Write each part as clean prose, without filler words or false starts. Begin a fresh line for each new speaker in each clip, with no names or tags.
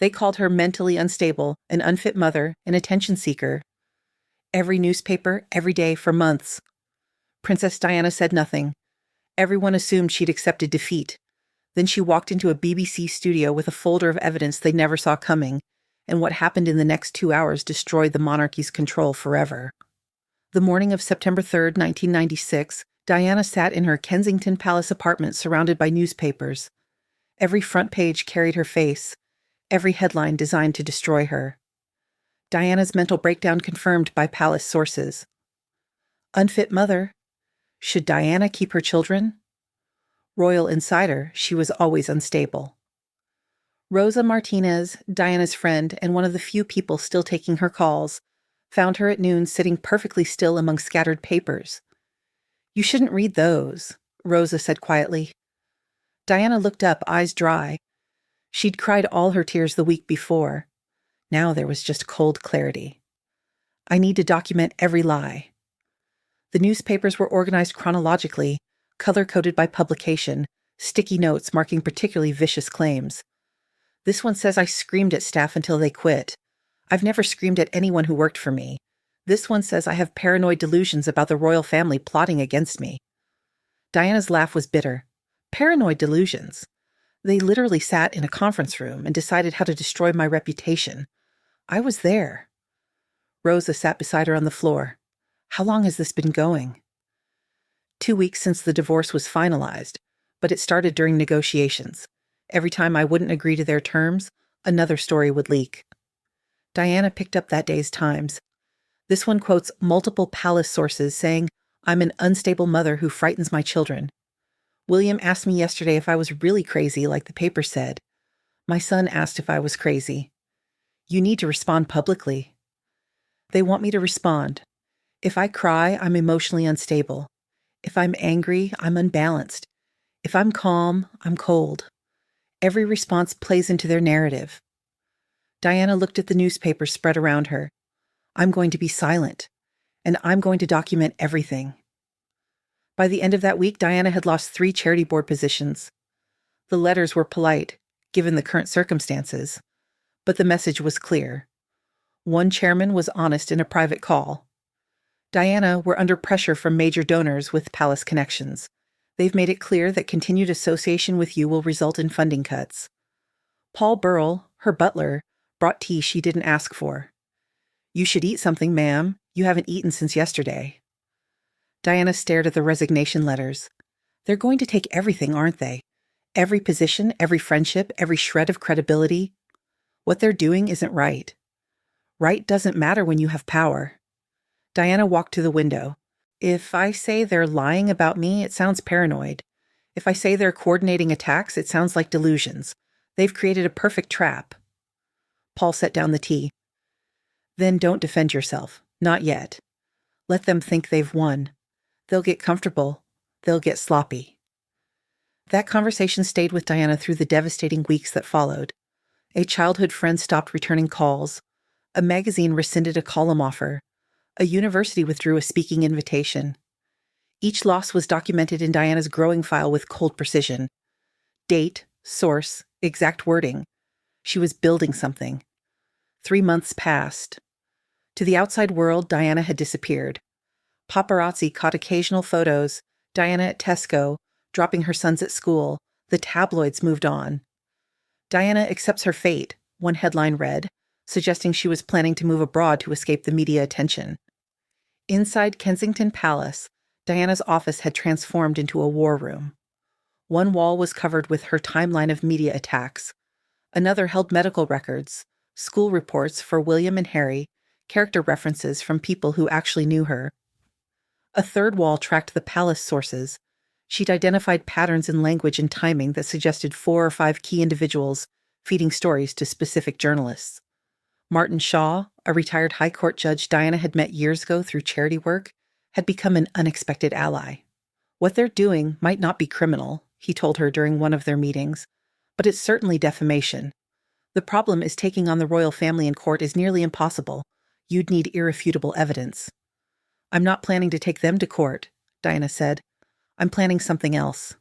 They called her mentally unstable, an unfit mother, an attention seeker. Every newspaper, every day, for months. Princess Diana said nothing. Everyone assumed she'd accepted defeat. Then she walked into a BBC studio with a folder of evidence they never saw coming, and what happened in the next 2 hours destroyed the monarchy's control forever. The morning of September 3rd, 1996, Diana sat in her Kensington Palace apartment surrounded by newspapers. Every front page carried her face, every headline designed to destroy her. Diana's mental breakdown confirmed by palace sources. Unfit mother. Should Diana keep her children? Royal insider, she was always unstable. Rosa Martinez, Diana's friend and one of the few people still taking her calls, found her at noon sitting perfectly still among scattered papers. "You shouldn't read those," Rosa said quietly. Diana looked up, eyes dry. She'd cried all her tears the week before. Now there was just cold clarity. "I need to document every lie." The newspapers were organized chronologically, color-coded by publication, sticky notes marking particularly vicious claims. "This one says I screamed at staff until they quit. I've never screamed at anyone who worked for me. This one says I have paranoid delusions about the royal family plotting against me." Diana's laugh was bitter. Paranoid delusions. They literally sat in a conference room and decided how to destroy my reputation. I was there. Rosa sat beside her on the floor. "How long has this been going?" 2 weeks since the divorce was finalized, but it started during negotiations. Every time I wouldn't agree to their terms, another story would leak. Diana picked up that day's Times. This one quotes multiple palace sources saying, "I'm an unstable mother who frightens my children." William asked me yesterday if I was really crazy, like the paper said. My son asked if I was crazy. "You need to respond publicly." They want me to respond. If I cry, I'm emotionally unstable. If I'm angry, I'm unbalanced. If I'm calm, I'm cold. Every response plays into their narrative. Diana looked at the newspapers spread around her. "I'm going to be silent, and I'm going to document everything." By the end of that week, Diana had lost 3 charity board positions. The letters were polite, given the current circumstances, but the message was clear. One chairman was honest in a private call. Diana were under pressure from major donors with palace connections. They've made it clear that continued association with you will result in funding cuts. Paul Burrell, her butler, brought tea she didn't ask for. "You should eat something, ma'am. You haven't eaten since yesterday." Diana stared at the resignation letters. They're going to take everything, aren't they? Every position, every friendship, every shred of credibility. What they're doing isn't right. Right doesn't matter when you have power. Diana walked to the window. If I say they're lying about me, it sounds paranoid. If I say they're coordinating attacks, it sounds like delusions. They've created a perfect trap. Paul set down the tea. "Then don't defend yourself. Not yet. Let them think they've won. They'll get comfortable. They'll get sloppy." That conversation stayed with Diana through the devastating weeks that followed. A childhood friend stopped returning calls. A magazine rescinded a column offer. A university withdrew a speaking invitation. Each loss was documented in Diana's growing file with cold precision. Date, source, exact wording. She was building something. 3 months passed. To the outside world, Diana had disappeared. Paparazzi caught occasional photos, Diana at Tesco, dropping her sons at school. The tabloids moved on. "Diana accepts her fate," one headline read, suggesting she was planning to move abroad to escape the media attention. Inside Kensington Palace, Diana's office had transformed into a war room. One wall was covered with her timeline of media attacks. Another held medical records, school reports for William and Harry, character references from people who actually knew her. A third wall tracked the palace sources. She'd identified patterns in language and timing that suggested 4 or 5 key individuals feeding stories to specific journalists. Martin Shaw, a retired High Court judge Diana had met years ago through charity work, had become an unexpected ally. "What they're doing might not be criminal," he told her during one of their meetings, "but it's certainly defamation. The problem is taking on the royal family in court is nearly impossible. You'd need irrefutable evidence." "I'm not planning to take them to court," Diana said. "I'm planning something else."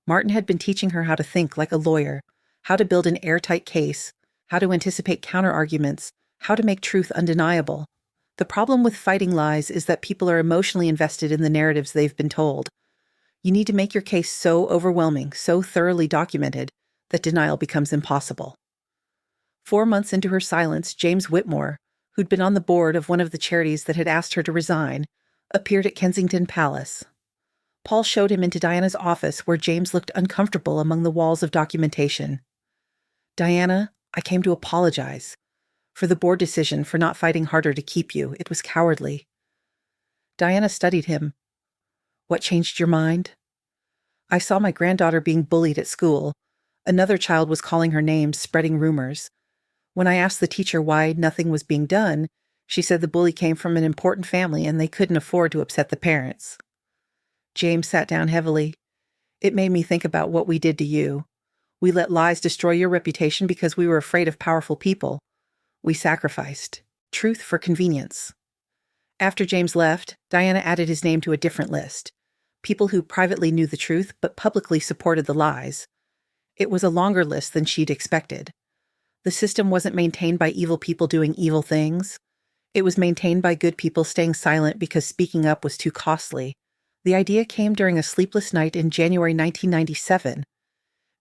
Martin had been teaching her how to think like a lawyer, how to build an airtight case, how to anticipate counterarguments, how to make truth undeniable. The problem with fighting lies is that people are emotionally invested in the narratives they've been told. You need to make your case so overwhelming, so thoroughly documented, that denial becomes impossible. 4 months into her silence, James Whitmore, who'd been on the board of one of the charities that had asked her to resign, appeared at Kensington Palace. Paul showed him into Diana's office, where James looked uncomfortable among the walls of documentation. "Diana, I came to apologize for the board decision for not fighting harder to keep you. It was cowardly." Diana studied him. "What changed your mind?" "I saw my granddaughter being bullied at school. Another child was calling her names, spreading rumors. When I asked the teacher why nothing was being done, she said the bully came from an important family and they couldn't afford to upset the parents." James sat down heavily. "It made me think about what we did to you. We let lies destroy your reputation because we were afraid of powerful people. We sacrificed truth for convenience." After James left, Diana added his name to a different list. People who privately knew the truth but publicly supported the lies. It was a longer list than she'd expected. The system wasn't maintained by evil people doing evil things. It was maintained by good people staying silent because speaking up was too costly. The idea came during a sleepless night in January 1997.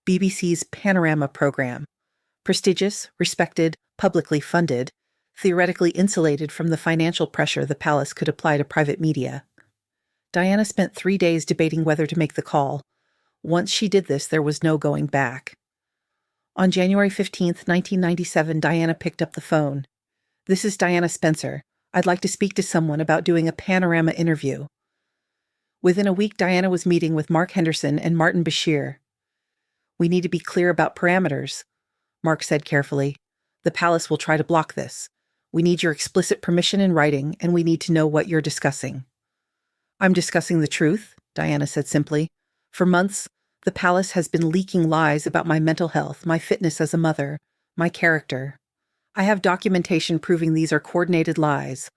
BBC's Panorama program. Prestigious, respected, publicly funded, theoretically insulated from the financial pressure the palace could apply to private media. Diana spent 3 days debating whether to make the call. Once she did this, there was no going back. On January 15th, 1997, Diana picked up the phone. "This is Diana Spencer. I'd like to speak to someone about doing a Panorama interview." Within a week, Diana was meeting with Mark Henderson and Martin Bashir. "We need to be clear about parameters," Mark said carefully. "The palace will try to block this. We need your explicit permission in writing, and we need to know what you're discussing." "I'm discussing the truth," Diana said simply. "For months, the palace has been leaking lies about my mental health, my fitness as a mother, my character. I have documentation proving these are coordinated lies.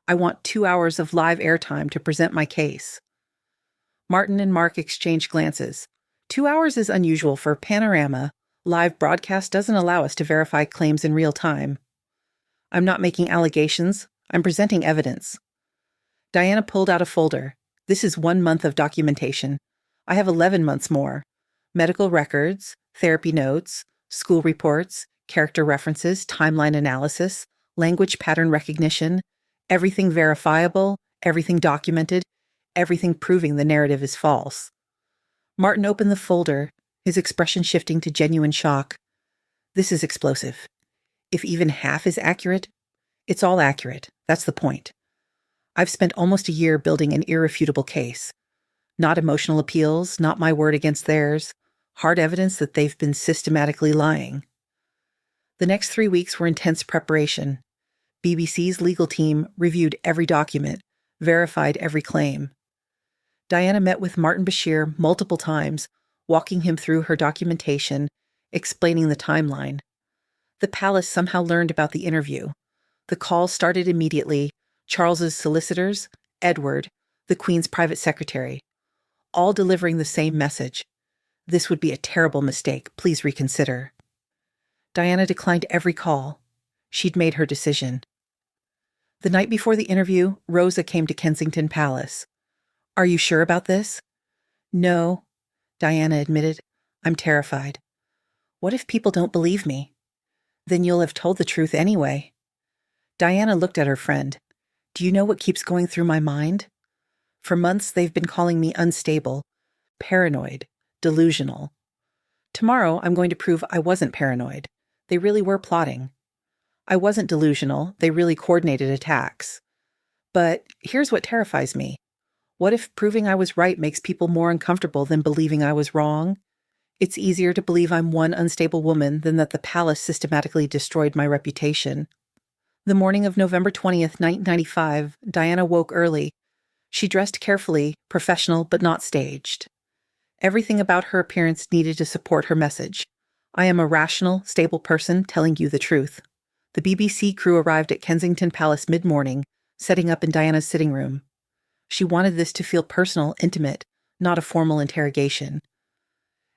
I want 2 hours of live airtime to present my case." Martin and Mark exchanged glances. 2 hours is unusual for Panorama. Live broadcast doesn't allow us to verify claims in real time. "I'm not making allegations. I'm presenting evidence." Diana pulled out a folder. "This is 1 month of documentation. I have 11 months more. Medical records, therapy notes, school reports, character references, timeline analysis, language pattern recognition, everything verifiable, everything documented, everything proving the narrative is false." Martin opened the folder, his expression shifting to genuine shock. "This is explosive. If even half is accurate, it's all accurate. That's the point. I've spent almost a year building an irrefutable case. Not emotional appeals, not my word against theirs. Hard evidence that they've been systematically lying." The next 3 weeks were intense preparation. BBC's legal team reviewed every document, verified every claim. Diana met with Martin Bashir multiple times, walking him through her documentation, explaining the timeline. The palace somehow learned about the interview. The call started immediately. Charles's solicitors, Edward, the Queen's private secretary, all delivering the same message. "This would be a terrible mistake. Please reconsider." Diana declined every call. She'd made her decision. The night before the interview, Rosa came to Kensington Palace. "Are you sure about this?" "No," Diana admitted. "I'm terrified." "What if people don't believe me?" "Then you'll have told the truth anyway." Diana looked at her friend. "Do you know what keeps going through my mind? For months, they've been calling me unstable, paranoid, delusional. Tomorrow, I'm going to prove I wasn't paranoid. They really were plotting. I wasn't delusional. They really coordinated attacks. But here's what terrifies me. What if proving I was right makes people more uncomfortable than believing I was wrong? It's easier to believe I'm one unstable woman than that the palace systematically destroyed my reputation." The morning of November 20th, 1995, Diana woke early. She dressed carefully, professional but not staged. Everything about her appearance needed to support her message. "I am a rational, stable person telling you the truth." The BBC crew arrived at Kensington Palace mid-morning, setting up in Diana's sitting room. She wanted this to feel personal, intimate, not a formal interrogation.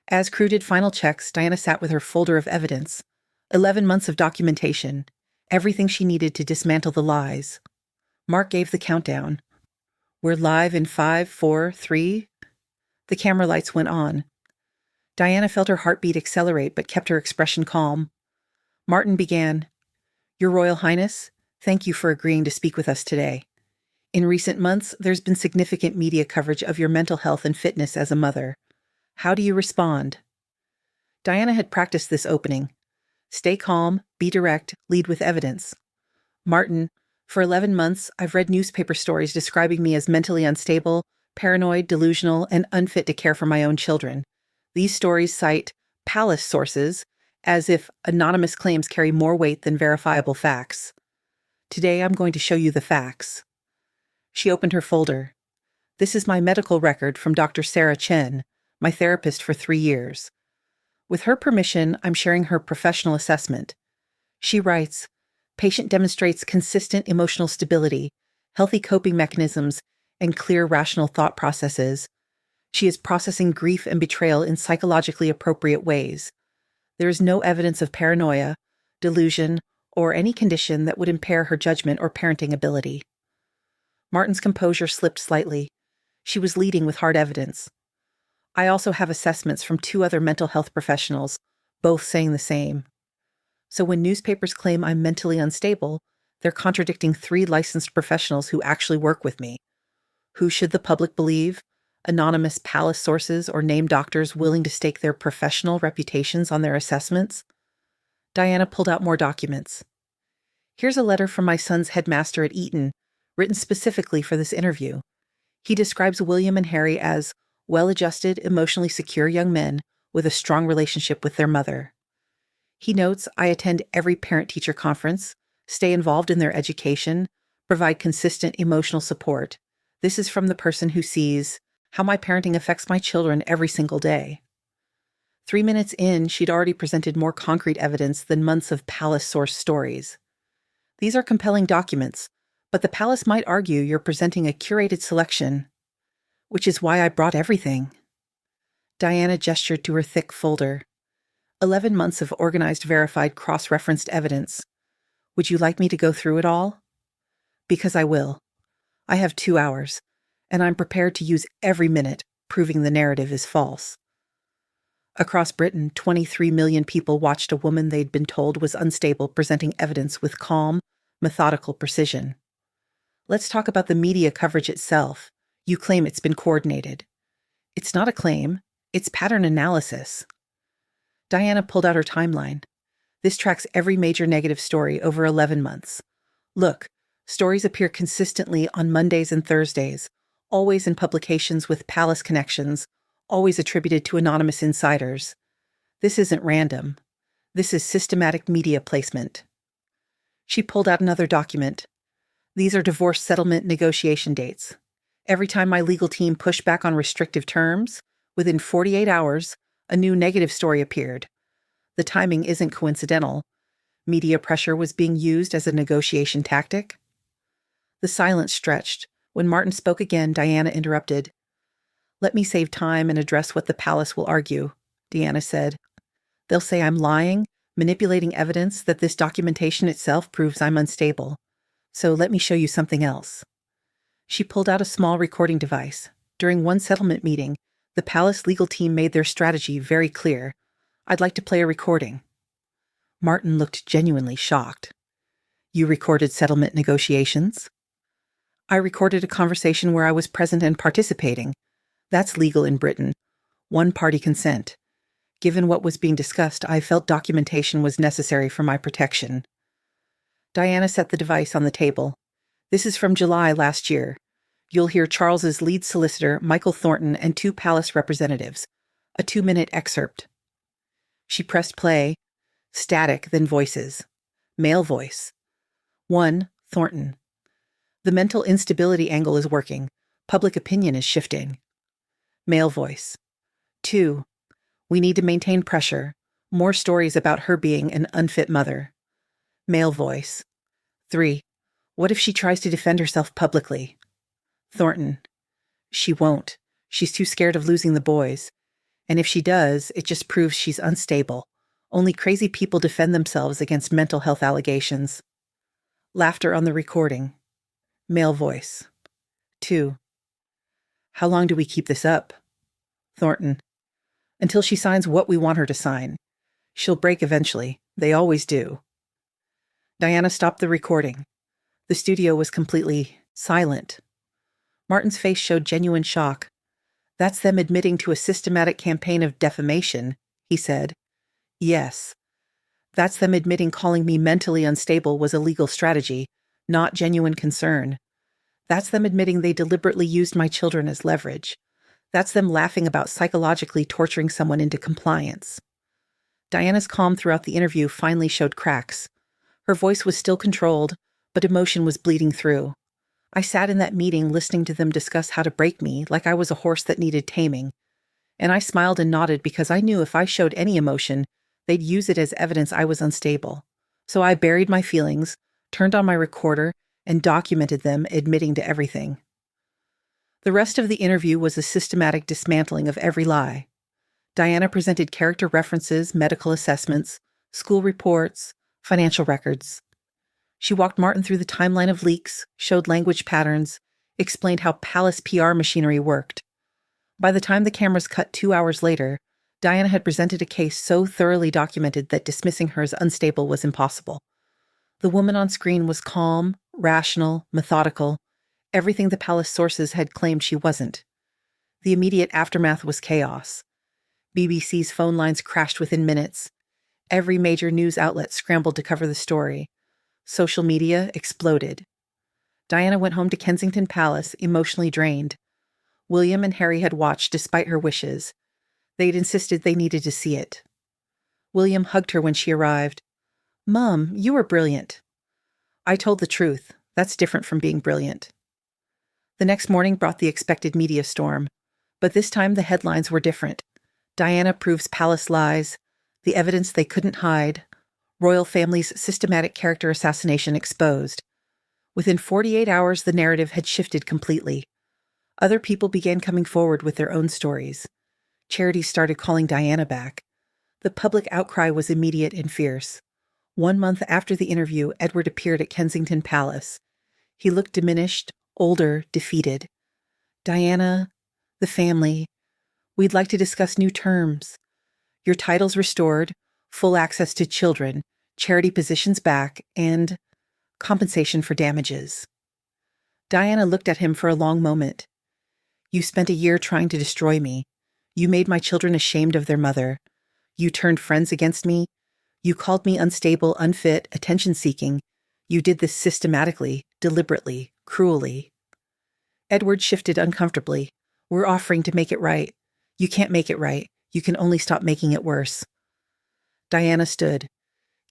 As crew did final checks, Diana sat with her folder of evidence, 11 months of documentation. Everything she needed to dismantle the lies. Mark gave the countdown. We're live in 5, 4, 3. The camera lights went on. Diana felt her heartbeat accelerate but kept her expression calm. Martin began, Your Royal Highness, thank you for agreeing to speak with us today. In recent months, there's been significant media coverage of your mental health and fitness as a mother. How do you respond? Diana had practiced this opening. Stay calm, be direct, lead with evidence. Martin, for 11 months, I've read newspaper stories describing me as mentally unstable, paranoid, delusional, and unfit to care for my own children. These stories cite palace sources, as if anonymous claims carry more weight than verifiable facts. Today, I'm going to show you the facts. She opened her folder. This is my medical record from Dr. Sarah Chen, my therapist for 3 years. With her permission, I'm sharing her professional assessment. She writes, Patient demonstrates consistent emotional stability, healthy coping mechanisms, and clear rational thought processes. She is processing grief and betrayal in psychologically appropriate ways. There is no evidence of paranoia, delusion, or any condition that would impair her judgment or parenting ability. Martin's composure slipped slightly. She was leading with hard evidence. I also have assessments from 2 other mental health professionals, both saying the same. So when newspapers claim I'm mentally unstable, they're contradicting 3 licensed professionals who actually work with me. Who should the public believe? Anonymous palace sources or named doctors willing to stake their professional reputations on their assessments? Diana pulled out more documents. Here's a letter from my son's headmaster at Eton, written specifically for this interview. He describes William and Harry as well-adjusted, emotionally secure young men with a strong relationship with their mother. He notes I attend every parent-teacher conference, stay involved in their education, provide consistent emotional support. This is from the person who sees how my parenting affects my children every single day. 3 minutes in, she'd already presented more concrete evidence than months of palace-sourced stories. These are compelling documents, but the palace might argue you're presenting a curated selection, which is why I brought everything. Diana gestured to her thick folder. 11 months of organized, verified, cross-referenced evidence. Would you like me to go through it all? Because I will. I have 2 hours, and I'm prepared to use every minute proving the narrative is false. Across Britain, 23 million people watched a woman they'd been told was unstable presenting evidence with calm, methodical precision. Let's talk about the media coverage itself. You claim it's been coordinated. It's not a claim, it's pattern analysis. Diana pulled out her timeline. This tracks every major negative story over 11 months. Look, stories appear consistently on Mondays and Thursdays, always in publications with palace connections, always attributed to anonymous insiders. This isn't random. This is systematic media placement. She pulled out another document. These are divorce settlement negotiation dates. Every time my legal team pushed back on restrictive terms, within 48 hours, a new negative story appeared. The timing isn't coincidental. Media pressure was being used as a negotiation tactic. The silence stretched. When Martin spoke again, Diana interrupted. Let me save time and address what the palace will argue, Diana said. They'll say I'm lying, manipulating evidence that this documentation itself proves I'm unstable. So let me show you something else. She pulled out a small recording device. During one settlement meeting, the palace legal team made their strategy very clear. I'd like to play a recording. Martin looked genuinely shocked. You recorded settlement negotiations? I recorded a conversation where I was present and participating. That's legal in Britain. One-party consent. Given what was being discussed, I felt documentation was necessary for my protection. Diana set the device on the table. This is from July last year. You'll hear Charles's lead solicitor, Michael Thornton, and 2 palace representatives. A 2-minute excerpt. She pressed play. Static, then voices. Male voice. 1. Thornton. The mental instability angle is working. Public opinion is shifting. Male voice. 2. We need to maintain pressure. More stories about her being an unfit mother. Male voice. 3. What if she tries to defend herself publicly? Thornton. She won't. She's too scared of losing the boys. And if she does, it just proves she's unstable. Only crazy people defend themselves against mental health allegations. Laughter on the recording. Male voice. 2. How long do we keep this up? Thornton. Until she signs what we want her to sign. She'll break eventually. They always do. Diana stopped the recording. The studio was completely silent. Martin's face showed genuine shock. That's them admitting to a systematic campaign of defamation, he said. Yes. That's them admitting calling me mentally unstable was a legal strategy, not genuine concern. That's them admitting they deliberately used my children as leverage. That's them laughing about psychologically torturing someone into compliance. Diana's calm throughout the interview finally showed cracks. Her voice was still controlled, but emotion was bleeding through. I sat in that meeting listening to them discuss how to break me like I was a horse that needed taming. And I smiled and nodded because I knew if I showed any emotion, they'd use it as evidence I was unstable. So I buried my feelings, turned on my recorder, and documented them, admitting to everything. The rest of the interview was a systematic dismantling of every lie. Diana presented character references, medical assessments, school reports, financial records. She walked Martin through the timeline of leaks, showed language patterns, explained how palace PR machinery worked. By the time the cameras cut 2 hours later, Diana had presented a case so thoroughly documented that dismissing her as unstable was impossible. The woman on screen was calm, rational, methodical, everything the palace sources had claimed she wasn't. The immediate aftermath was chaos. BBC's phone lines crashed within minutes. Every major news outlet scrambled to cover the story. Social media exploded. Diana went home to Kensington Palace, emotionally drained. William and Harry had watched despite her wishes. They'd insisted they needed to see it. William hugged her when she arrived. "Mum, you were brilliant." I told the truth. That's different from being brilliant. The next morning brought the expected media storm. But this time the headlines were different. Diana proves palace lies, the evidence they couldn't hide, royal family's systematic character assassination exposed. Within 48 hours, the narrative had shifted completely. Other people began coming forward with their own stories. Charities started calling Diana back. The public outcry was immediate and fierce. 1 month after the interview, Edward appeared at Kensington Palace. He looked diminished, older, defeated. "Diana, the family, we'd like to discuss new terms. Your titles restored, full access to children, charity positions back, and compensation for damages." Diana looked at him for a long moment. "You spent a year trying to destroy me. You made my children ashamed of their mother. You turned friends against me. You called me unstable, unfit, attention-seeking. You did this systematically, deliberately, cruelly." Edward shifted uncomfortably. "We're offering to make it right. You can't make it right. You can only stop making it worse." Diana stood.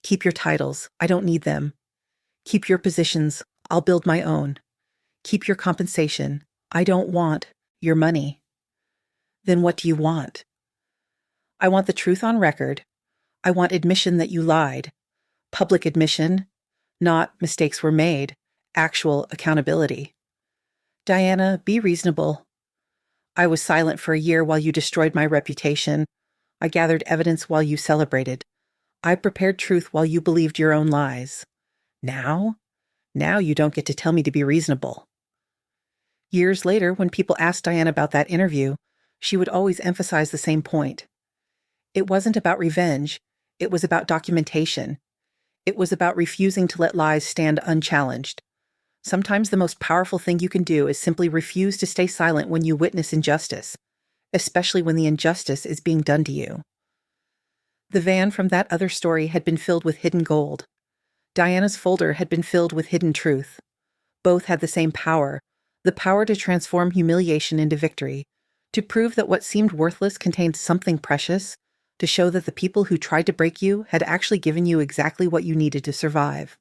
"Keep your titles. I don't need them. Keep your positions. I'll build my own. Keep your compensation. I don't want your money." "Then what do you want?" "I want the truth on record. I want admission that you lied. Public admission, not mistakes were made. Actual accountability." "Diana, be reasonable. I was silent for a year while you destroyed my reputation. I gathered evidence while you celebrated. I prepared truth while you believed your own lies. Now you don't get to tell me to be reasonable." Years later, when people asked Diana about that interview, she would always emphasize the same point. It wasn't about revenge. It was about documentation. It was about refusing to let lies stand unchallenged. Sometimes the most powerful thing you can do is simply refuse to stay silent when you witness injustice, especially when the injustice is being done to you. The van from that other story had been filled with hidden gold. Diana's folder had been filled with hidden truth. Both had the same power, the power to transform humiliation into victory, to prove that what seemed worthless contained something precious, to show that the people who tried to break you had actually given you exactly what you needed to survive.